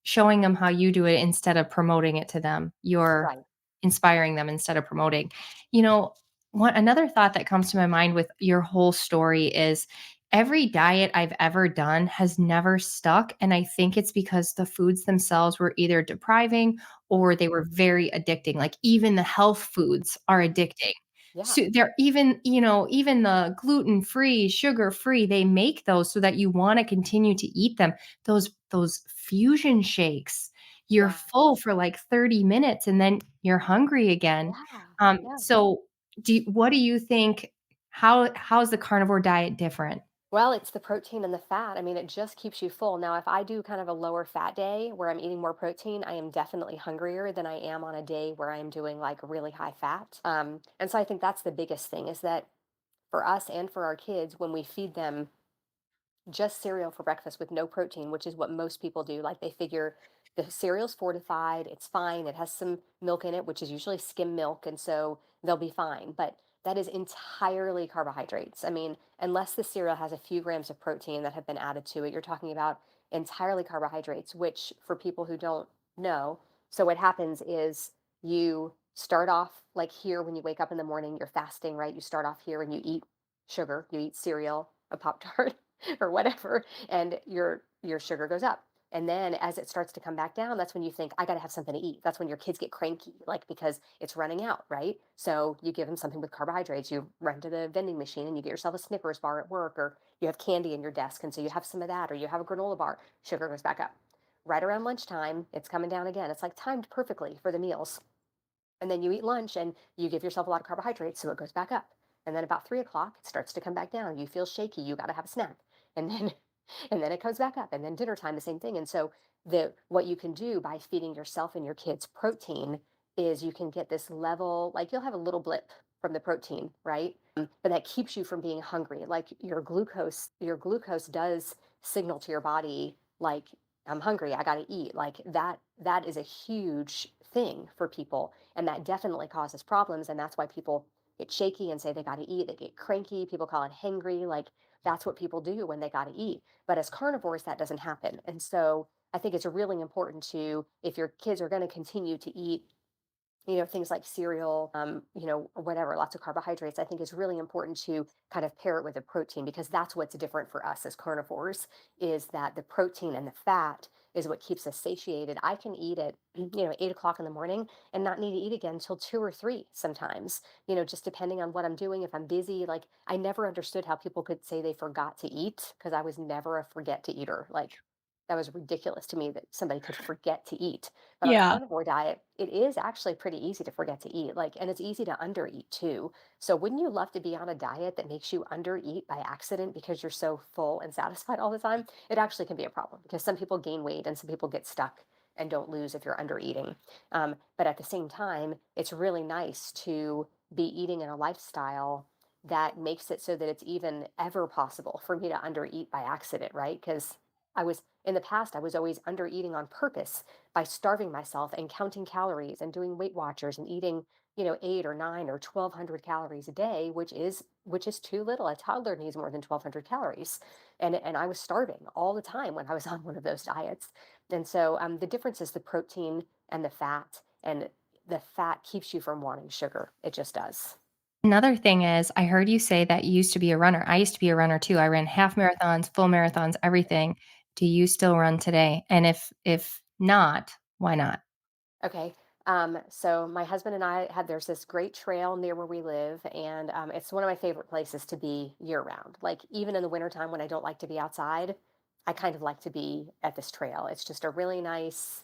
showing them how you do it instead of promoting it to them. You're Right. inspiring them instead of promoting. You know, one another thought that comes to my mind with your whole story is every diet I've ever done has never stuck, and I think it's because the foods themselves were either depriving or they Mhm. were very addicting. Like even the health foods are addicting. Yeah. So they're even, even the gluten-free, sugar-free, they make those so that you wanna continue to eat them. Those fusion shakes, you're Yeah. full for, like, 30 minutes, and then you're hungry again. Yeah. Yeah. So what do you think how's the carnivore diet different? Well, it's the protein and the fat. I mean, it just keeps you full. Now, if I do kind of a lower fat day where I'm eating more protein, I am definitely hungrier than I am on a day where I'm doing like really high fat. And so I think that's the biggest thing is that for us and for our kids, when we feed them just cereal for breakfast with no protein, which is what most people do. Like they figure the cereal's fortified, it's fine, it has some milk in it, which is usually skim milk, and so they'll be fine. But that is entirely carbohydrates. I mean, unless the cereal has a few grams of protein that have been added to it, you're talking about entirely carbohydrates, which for people who don't know, so what happens is you start off like here when you wake up in the morning, you're fasting, right? You start off here and you eat sugar, you eat cereal, a Pop Tart, or whatever, and your sugar goes up. And then as it starts to come back down, that's when you think, I got to have something to eat. That's when your kids get cranky, like because it's running out, right? So you give them something with carbohydrates. You run to the vending machine and you get yourself a Snickers bar at work, or you have candy in your desk. And so you have some of that, or you have a granola bar, sugar goes back up. Right around lunchtime, it's coming down again. It's like timed perfectly for the meals. And then you eat lunch and you give yourself a lot of carbohydrates, so it goes back up. And then about 3 o'clock, it starts to come back down. You feel shaky, you got to have a snack. And then and then it comes back up. And then dinner time, the same thing. And so the what you can do by feeding yourself and your kids protein is you can get this level, like you'll have a little blip from the protein, right? But that keeps you from being hungry. Like your glucose does signal to your body, like, I'm hungry, I gotta eat. Like that is a huge thing for people. And that definitely causes problems. And that's why people get shaky and say they got to eat. They get cranky. People call it hangry. Like that's what people do when they got to eat. But as carnivores, that doesn't happen. And so I think it's really important to, if your kids are going to continue to eat, things like cereal, or whatever, lots of carbohydrates. I think it's really important to kind of pair it with a protein because that's what's different for us as carnivores is that the protein and the fat is what keeps us satiated. I can eat at, 8 o'clock in the morning and not need to eat again until 2 or 3 sometimes, just depending on what I'm doing. If I'm busy, like I never understood how people could say they forgot to eat because I was never a forget to eater. Like that was ridiculous to me that somebody could forget to eat, but on a Yeah. carnivore diet, it is actually pretty easy to forget to eat, like, and it's easy to undereat too. So wouldn't you love to be on a diet that makes you undereat by accident because you're so full and satisfied all the time? It actually can be a problem because some people gain weight and some people get stuck and don't lose if you're undereating. But at the same time, it's really nice to be eating in a lifestyle that makes it so that it's even ever possible for me to undereat by accident, right? Because in the past, I was always undereating on purpose by starving myself and counting calories and doing Weight Watchers and eating, 8 or 9 or 1,200 calories a day, which is too little. A toddler needs more than 1,200 calories, and I was starving all the time when I was on one of those diets. And so the difference is the protein and the fat, and the fat keeps you from wanting sugar. It just does. Another thing is, I heard you say that you used to be a runner. I used to be a runner too. I ran half marathons, full marathons, everything. Do you still run today? And if not, why not? Okay. So my husband and I there's this great trail near where we live, and it's one of my favorite places to be year round. Like even in the wintertime when I don't like to be outside, I kind of like to be at this trail. It's just a really nice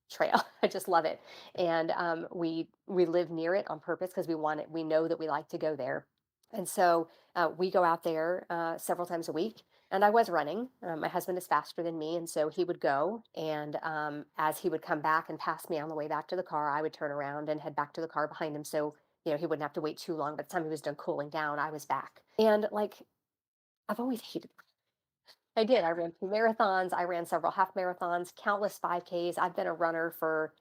trail. I just love it. And we live near it on purpose because we want it. We know that we like to go there. And so we go out there several times a week. And I was running. My husband is faster than me, and so he would go. And as he would come back and pass me on the way back to the car, I would turn around and head back to the car behind him. So he wouldn't have to wait too long. By the time he was done cooling down, I was back. And like I've always hated I did. I ran 2 marathons, I ran several half marathons, countless 5Ks. I've been a runner for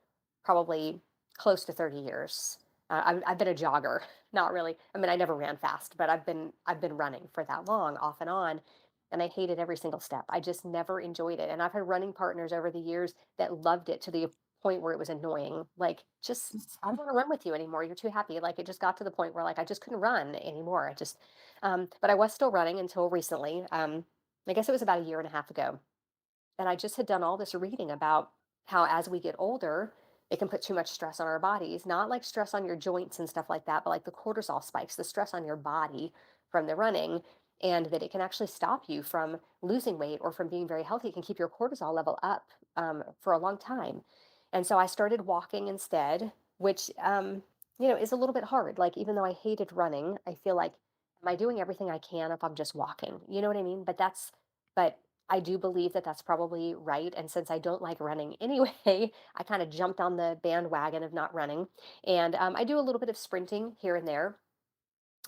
probably close to 30 years. I've been a jogger, not really. I mean, I never ran fast, but I've been running for that long, off and on. and I hated every single step. I just never enjoyed it. And I've had running partners over the years that loved it to the point where it was annoying. Like, just I don't want to run with you anymore. You're too happy. Like it just got to the point where like I just couldn't run anymore. I just but I was still running until recently. I guess it was about a year and a half ago. And I just had done all this reading about how as we get older, it can put too much stress on our bodies, not like stress on your joints and stuff like that, but like the cortisol spikes, the stress on your body from the running, and that it can actually stop you from losing weight or from being very healthy. It can keep your cortisol level up for a long time. And so I started walking instead, which, is a little bit hard. Like, even though I hated running, I feel like, am I doing everything I can if I'm just walking? You know what I mean? But I do believe that that's probably right, and since I don't like running anyway, I kinda jumped on the bandwagon of not running, and, I do a little bit of sprinting here and there.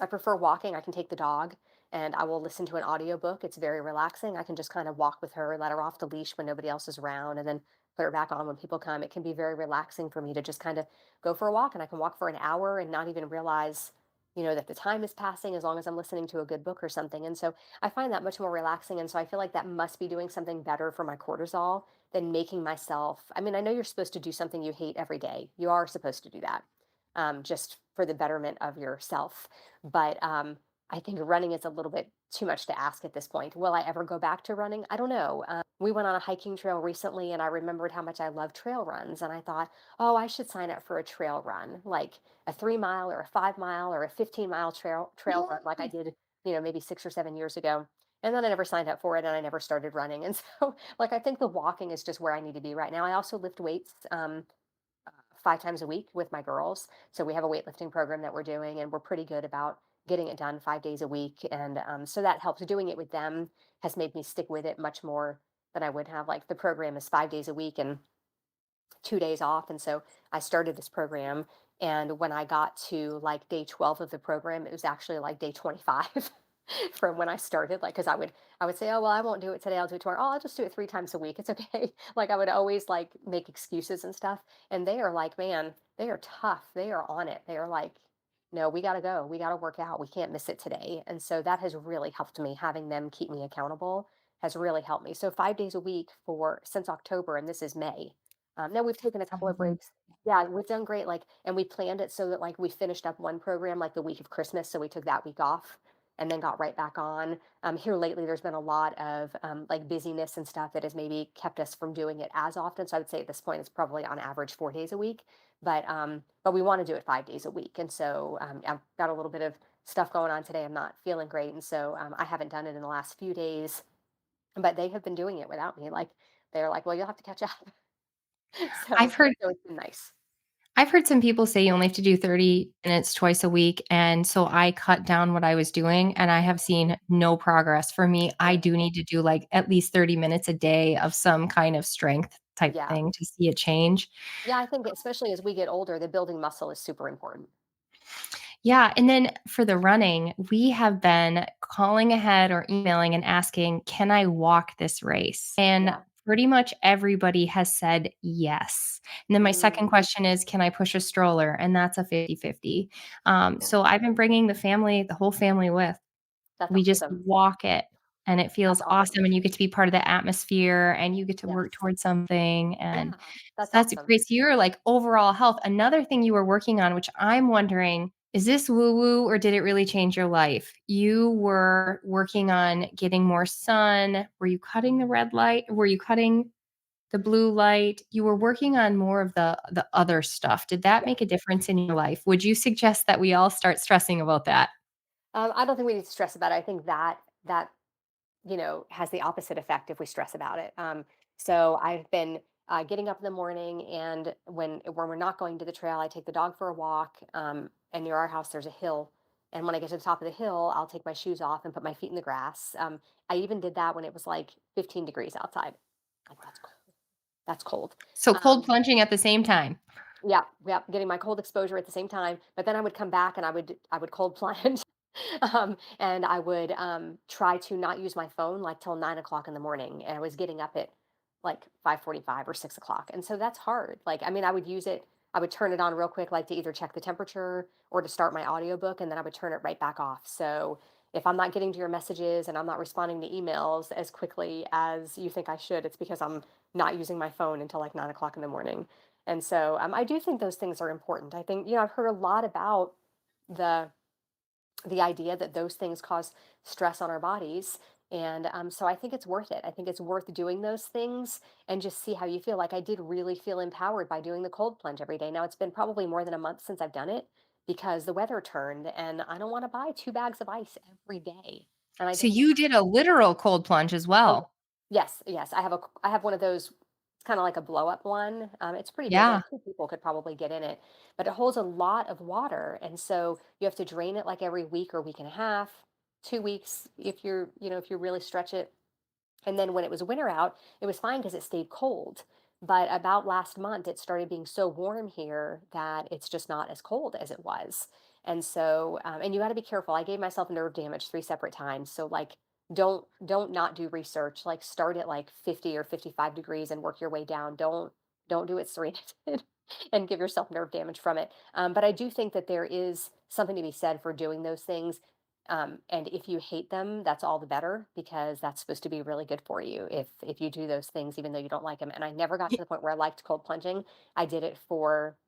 I prefer walking. I can take the dog and I will listen to an audiobook. It's very relaxing. I can just kind of walk with her, let her off the leash when nobody else is around, and then put her back on when people come. It can be very relaxing for me to just kind of go for a walk, and I can walk for an hour and not even realize, that the time is passing as long as I'm listening to a good book or something. And so I find that much more relaxing. And so I feel like that must be doing something better for my cortisol than making myself. I mean, I know you're supposed to do something you hate every day. You are supposed to do that, just for the betterment of yourself. But I think running is a little bit too much to ask at this point. Will I ever go back to running? I don't know. We went on a hiking trail recently, and I remembered how much I love trail runs. And I thought, oh, I should sign up for a trail run, like a 3 mile or a 5 mile or a 15 mile trail run, like I did, maybe 6 or 7 years ago. And then I never signed up for it, and I never started running. And so, like, I think the walking is just where I need to be right now. I also lift weights. 5 times a week with my girls. So we have a weightlifting program that we're doing, and we're pretty good about getting it done 5 days a week. And so that helps. Doing it with them has made me stick with it much more than I would have. Like, the program is 5 days a week and 2 days off. And so I started this program. And when I got to like day 12 of the program, it was actually like day 25 from when I started. Like, cause I would say, oh, well, I won't do it today. I'll do it tomorrow. Oh, I'll just do it 3 times a week. It's okay. Like, I would always like make excuses and stuff. And they are like, man, they are tough. They are on it. They are like, no, we got to go. We got to work out. We can't miss it today. And so that has really helped me. Having them keep me accountable has really helped me. So 5 days a week for since October, and this is May. Now we've taken a couple of Mhm. breaks. Yeah, we've done great. Like, and we planned it so that like we finished up one program like the week of Christmas, so we took that week off and then got right back on. Here lately, there's been a lot of like busyness and stuff that has maybe kept us from doing it as often. So I would say at this point, it's probably on average 4 days a week, but we want to do it 5 days a week. And so I've got a little bit of stuff going on today. I'm not feeling great, and so I haven't done it in the last few days. But they have been doing it without me. Like, they're like, well, you'll have to catch up. so I've heard so it's been nice. I've heard some people say you only have to do 30 minutes twice a week, and so I cut down what I was doing, and I have seen no progress. For me, I Really? do need to do, like, at least 30 minutes a day of some kind of strength type Yeah. thing to see a change. Yeah, I think especially as we get older, the building muscle is super important. Yeah, and then for the running, we have been calling ahead or emailing and asking, "Can I walk this race?" And Yeah. pretty much everybody has said yes. And then my second Mm, question is, "Can I push a stroller?" And that's a 50-50. yeah. So I've been bringing the whole family with. That's We just awesome. walk it, and it feels That's awesome. awesome, and you get to be part of the atmosphere, and you get to work Yes. towards something, Yeah, and so that's that's awesome. great. So you're like overall health. Another thing you were working on, which I'm wondering, is this woo-woo or did it really change your life? You were working on getting more sun. Were you cutting the red light? Were you cutting the blue light? You were working on more of the other stuff. Did that Yeah. make a difference in your life? Would you suggest that we all start stressing about that? I don't think we need to stress about it. I think that has the opposite effect if we stress about it. So I've been getting up in the morning, and when we're not going to the trail, I take the dog for a walk. And near our house, there's a hill. And when I get to the top of the hill, I'll take my shoes off and put my feet in the grass. I even did that when it was like 15 degrees outside. Like, that's cold. That's cold. So cold Um, plunging at the same time. yeah, yeah, getting my cold exposure at the same time. But then I would come back and I would cold plunge. And I would try to not use my phone like till 9 o'clock in the morning. And I was getting up at like 5:45 or 6 o'clock. And so that's hard. Like, I mean, I would use it, I would turn it on real quick, like to either check the temperature or to start my audiobook, and then I would turn it right back off. So if I'm not getting to your messages and I'm not responding to emails as quickly as you think I should, it's because I'm not using my phone until like 9 o'clock in the morning. And so I do think those things are important. I think, I've heard a lot about the the idea that those things cause stress on our bodies. And so I think it's worth it. I think it's worth doing those things and just see how you feel. Like I did really feel empowered by doing the cold plunge every day. Now it's been probably more than a month since I've done it because the weather turned and I don't want to buy 2 bags of ice every day. And I So don't. you did a literal cold plunge as Oh, well. yes, yes. I have one of those. It's kind of like a blow up one. It's pretty big. Yeah. Like two people could probably get in it, but it holds a lot of water, and so you have to drain it like every week or week and a half, 2 weeks if if you really stretch it. And then when it was winter out, it was fine because it stayed cold. But about last month, it started being so warm here that it's just not as cold as it was. And so, and you got to be careful. I gave myself nerve damage 3 separate times. So, like, don't not do research. Like, start at like 50 or 55 degrees and work your way down. Don't do what Serena did and give yourself nerve damage from it. But I do think that there is something to be said for doing those things and if you hate them, that's all the better because that's supposed to be really good for you if you do those things, even though you don't like them. And I never got to the point where I liked cold plunging. I did it for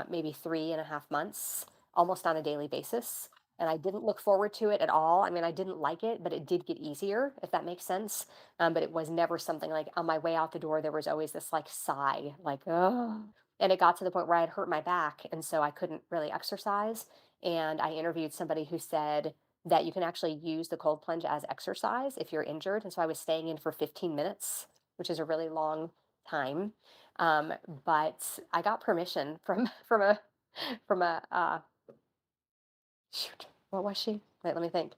maybe 3.5 months, almost on a daily basis. And I didn't look forward to it at all. I mean, I didn't like it, but it did get easier, if that makes sense. But it was never something like on my way out the door, there was always this like sigh, like, oh. And it got to the point where I had hurt my back. And so I couldn't really exercise. And I interviewed somebody who said that you can actually use the cold plunge as exercise if you're injured. And so I was staying in for 15 minutes, which is a really long time. But I got permission from from a shoot, what was she? Wait, let me think.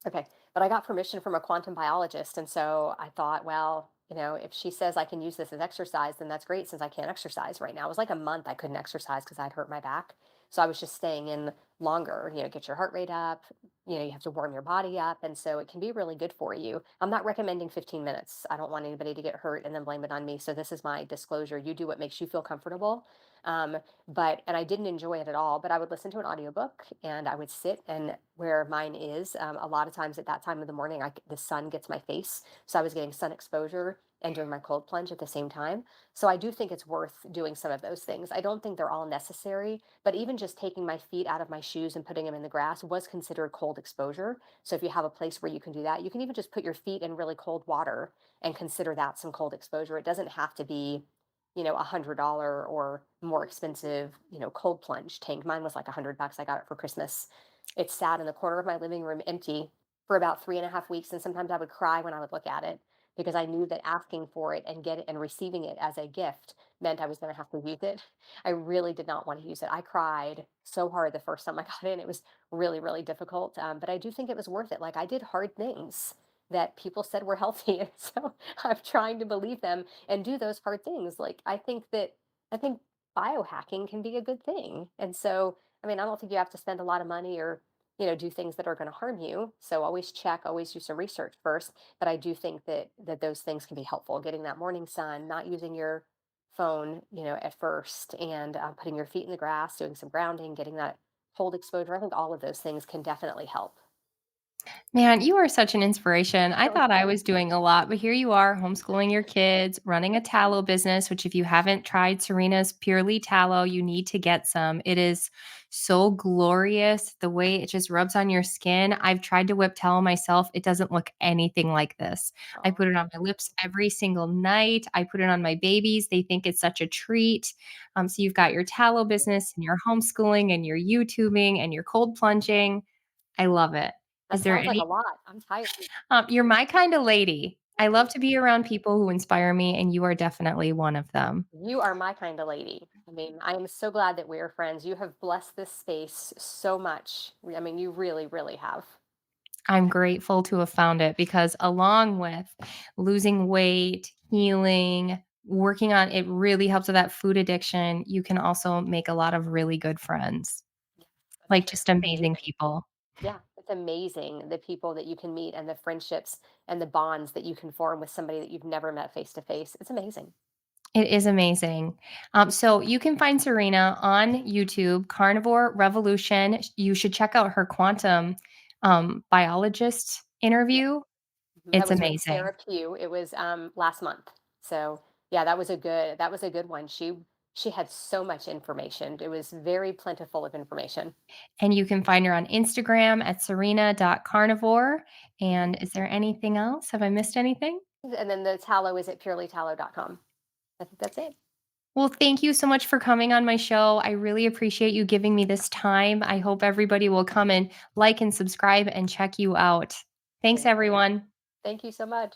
Okay. But I got permission from a quantum biologist. And so I thought, well, if she says I can use this as exercise, then that's great since I can't exercise right now. It was like a month I couldn't exercise because I'd hurt my back. So I was just staying in longer, get your heart rate up. You have to warm your body up. And so it can be really good for you. I'm not recommending 15 minutes. I don't want anybody to get hurt and then blame it on me. So this is my disclosure. You do what makes you feel comfortable. Um, and I didn't enjoy it at all, but I would listen to an audiobook and I would sit and where mine is, a lot of times at that time of the morning, the sun gets my face. So I was getting sun exposure and doing my cold plunge at the same time. So I do think it's worth doing some of those things. I don't think they're all necessary, but even just taking my feet out of my shoes and putting them in the grass was considered cold exposure. So if you have a place where you can do that, you can even just put your feet in really cold water and consider that some cold exposure. It doesn't have to be $100 or more expensive, cold plunge tank. Mine was like $100. I got it for Christmas. It sat in the corner of my living room empty for about 3.5 weeks. And sometimes I would cry when I would look at it because I knew that asking for it and get it and receiving it as a gift meant I was going to have to use it. I really did not want to use it. I cried so hard the first time I got in. It was really, really difficult. But I do think it was worth it. Like I did hard things that people said were healthy. And so I'm trying to believe them and do those hard things. Like I think biohacking can be a good thing. And so, I mean, I don't think you have to spend a lot of money or, do things that are going to harm you. So always check, always do some research first. But I do think that those things can be helpful. Getting that morning sun, not using your phone, at first, and putting your feet in the grass, doing some grounding, getting that cold exposure. I think all of those things can definitely help. Man, you are such an inspiration. I thought I was doing a lot, but here you are homeschooling your kids, running a tallow business, which if you haven't tried Serena's Purely Tallow, you need to get some. It is so glorious the way it just rubs on your skin. I've tried to whip tallow myself. It doesn't look anything like this. I Oh, put it on my lips every single night. I put it on my babies. They think it's such a treat. So you've got your tallow business and your homeschooling and your YouTubing and your cold plunging. I love it. that Is there sounds like a any lot. I'm tired. you're my kind of lady. I love to be around people who inspire me, and you are definitely one of them. You are my kind of lady. I mean, I am so glad that we're friends. You have blessed this space so much. I mean, you really, really have. I'm grateful to have found it because along with losing weight, healing, working on it really helps with that food addiction. You can also make a lot of really good friends, Yeah, like just it's amazing amazing. people. Yeah, it's amazing the people that you can meet and the friendships and the bonds that you can form with somebody that you've never met face to face. It's amazing. It is amazing. So you can find Serena on YouTube, Carnivore Revolution. You should check out her quantum biologist Yeah. interview. That It's was with amazing. Sarah Pugh. It was last month. So yeah, that was a good one. She had so much information. It was very plentiful of information. And you can find her on Instagram at serena.carnivore. And is there anything else? Have I missed anything? And then the tallow is at purelytallow.com. I think that's it. Well, thank you so much for coming on my show. I really appreciate you giving me this time. I hope everybody will come and like and subscribe and check you out. Thanks, Thank you. everyone. Thank you so much.